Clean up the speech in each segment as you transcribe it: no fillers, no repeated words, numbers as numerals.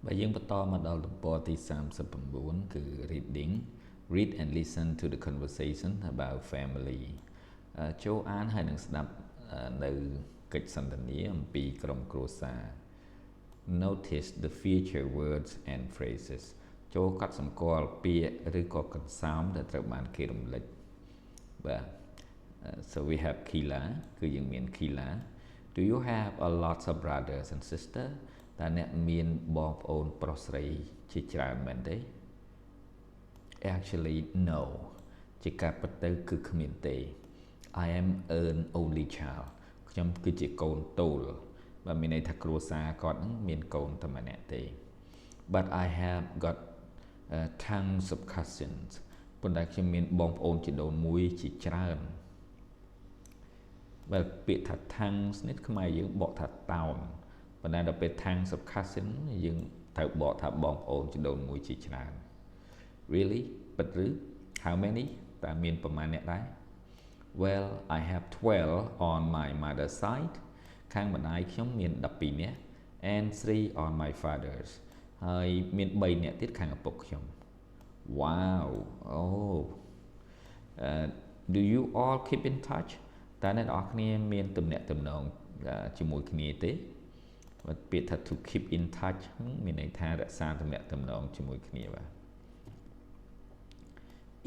បើយើងបន្តមកដល់ទំព័រទី39គឺ reading read and listen to the conversation about family ចូលអានហើយនឹងស្ដាប់នៅកិច្ចសន្ទនាអំពីក្រុមគ្រួសារ notice the feature words and phrases ចូលកត់សម្គាល់ពាក្យឬក៏កន្សោមដែលត្រូវបានគេរំលេចបាទ so we have Kila គឺយើងមាន Kila do you have a lot of brothers and sisters តើអ្នកមានបងប្អូនប្រុសស្រីជាច្រើនមែនទេ actually no ជាការពិតទៅគឺគ្មានទេ I am an only child ខ្ញុំគឺជាកូនតូលបាទមានន័យថាគ្រួសារគាត់នឹងមានកូនតែម្នាក់ទេ but I have got tons of cousins ប៉ុន្តែខ្ញុំមានបងប្អូនជីដូនមួយជាច្រើនបាទពាក្យថា tons នេះខ្មែរយើងបកថាតោនប៉ុន្តែដល់ពេល tons of cousin យើងត្រូវបកថាបងប្អូនជីដូនមួយជាច្រើន really ពិតឬ how many តើមានប្រមាណអ្នកដែរ well I have 12 on my mother's side ខាងម្ដាយខ្ញុំមាន12នាក់ and 3 on my father's ហើយមាន3នាក់ទៀតខាងឪពុកខ្ញុំ wow oh do you all keep in touch តើអ្នកនរគ្នាមានទំនាក់ទំនងជាមួយគ្នាទេពាក្យថា to keep in touch មានន័យថារក្សាទំនាក់ទំនងជាមួយគ្នាបាទ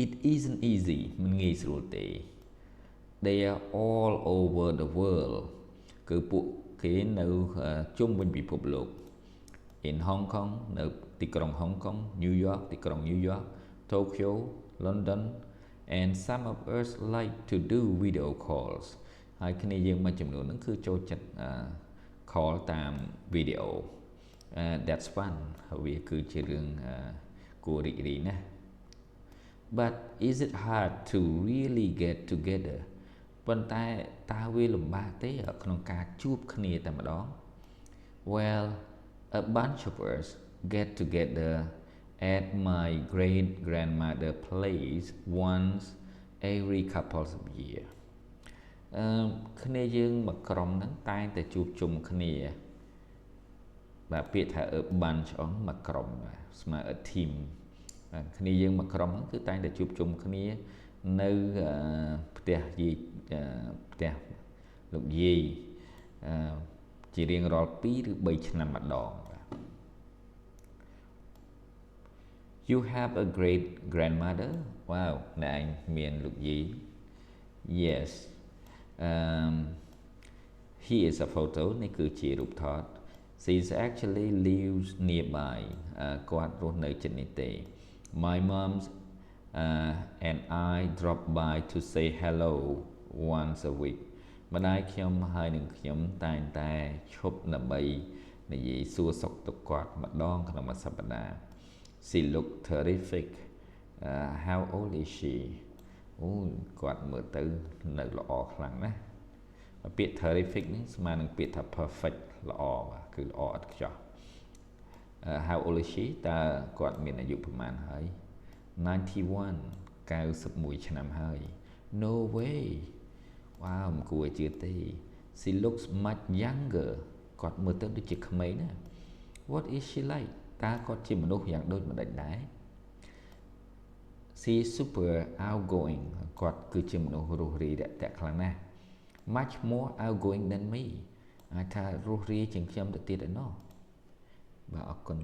it isn't easy មិនងាយស្រួលទេ they are all over the world គឺពួកគេនៅជុំវិញពិភពលោក in Hong Kong នៅទីក្រុង Hong Kong New York ទីក្រុង New York Tokyo London and some of us like to do video calls ហើយគ្នាយើងមួយចំនួនហ្នឹងគឺចូលចិត្ត call តាម video that's fun វាគឺជារឿងគួររីករាយណាស់ but is it hard to really get together ប៉ុន្តែតើវាលំបាកទេក្នុងការជួបគ្នាតែម្ដង well a bunch of us get together at my great grandmother place once every couple of years គ្នាយើងមួយក្រុមហ្នឹងតែងតែជួបជុំគ្នាបាទពាក្យថា a bunch មួយក្រុមស្មើ a team គ្នាយើងមួយក្រុមហ្នឹងគឺតែងតែជួបជុំគ្នានៅផ្ទះយាយផ្ទះលោកយាយជារៀងរាល់2ឬ3ឆ្នាំម្ដង You have a great grandmother wow អ្នកឯងមានលោកយាយ yes here is a photo នេះគឺជារូបថត she actually lives nearby គាត់រស់នៅជិតនេះទេ my mom and I drop by to say hello once a week ម្ដាយខ្ញុំហើយនឹងខ្ញុំតែងតែឈប់ដើម្បីនិយាយសួរសុខទុក្ខគាត់ម្ដងក្នុងមួយសប្ដាហ៍ she look terrific how old is she អូគាត់មើលទៅនៅល្អខ្លាំងណាស់ពាក្យ terrific នេះស្មើនឹងពាក្យថា perfect ល្អបាទគឺល្អឥតខ្ចោះ how old is she តើគាត់មានអាយុប្រមាណហើយ91ឆ្នាំហើយ no way វ៉ាវមិនគួរជឿទេ she looks much younger គាត់មើលទៅដូចជាក្មេងណា what is she like តើគាត់ជាមនុស្សយ៉ាងដូចម្ដេចដែរ she is super outgoing គាត់គឺជាមនុស្សរួសរាយរាក់ទាក់ខ្លាំងណាស់ much more outgoing than me អាចថារួសរាយជាងខ្ញុំទៅទៀតឯណោះបាទអរគុណ